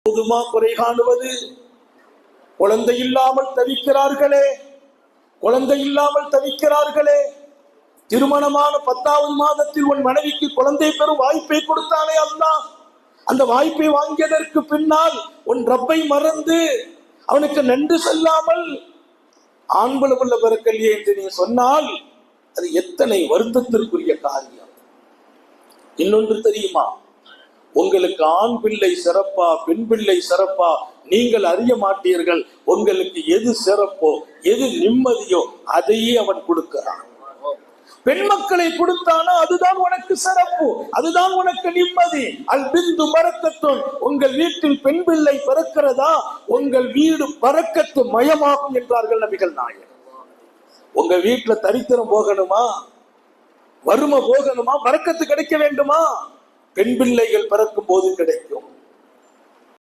போதுமா குறை காணுவது? குழந்தை இல்லாமல் தவிக்கிறார்களே, குழந்தை இல்லாமல் தவிக்கிறார்களே. திருமணமான 10வது மாதத்தில் உன் மனைவிக்கு குழந்தை பெறும் வாய்ப்பை கொடுத்தானே அல்லாஹ். அந்த வாய்ப்பை வாங்கியதற்கு பின்னால் உன் ரப்பை மறந்து அவனுக்கு நன்றி செல்லாமல் ஆண்பலம் உள்ள பிறக்கல்லையே என்று நீ சொன்னால் அது எத்தனை வருத்தத்திற்குரிய காரியம். இன்னொன்று தெரியுமா? உங்களுக்கு ஆண் பிள்ளை சிறப்பா பெண் பிள்ளை சிறப்பா நீங்கள் அறிய மாட்டீர்கள். உங்களுக்கு எது சிறப்போ எது நிம்மதியோ அதையே அவன் கொடுக்கிறான். பெண் மக்களை கொடுத்தானா அதுதான் உனக்கு சிறப்பு, அதுதான் உனக்கு நிம்மதி. அல் பிந்து பரக்கத்துன். உங்கள் வீட்டில் பெண் பிள்ளை பிறக்கிறதா உங்கள் வீடு பரக்கத்து மயமாகும் என்றார்கள் நபிகள் நாயகம். உங்க வீட்டுல தரித்திரம் போகணுமா, வறுமை போகணுமா, பரக்கத்து கிடைக்க வேண்டுமா? பெண் பிள்ளைகள் பிறக்கும் போது கிடைக்கும்.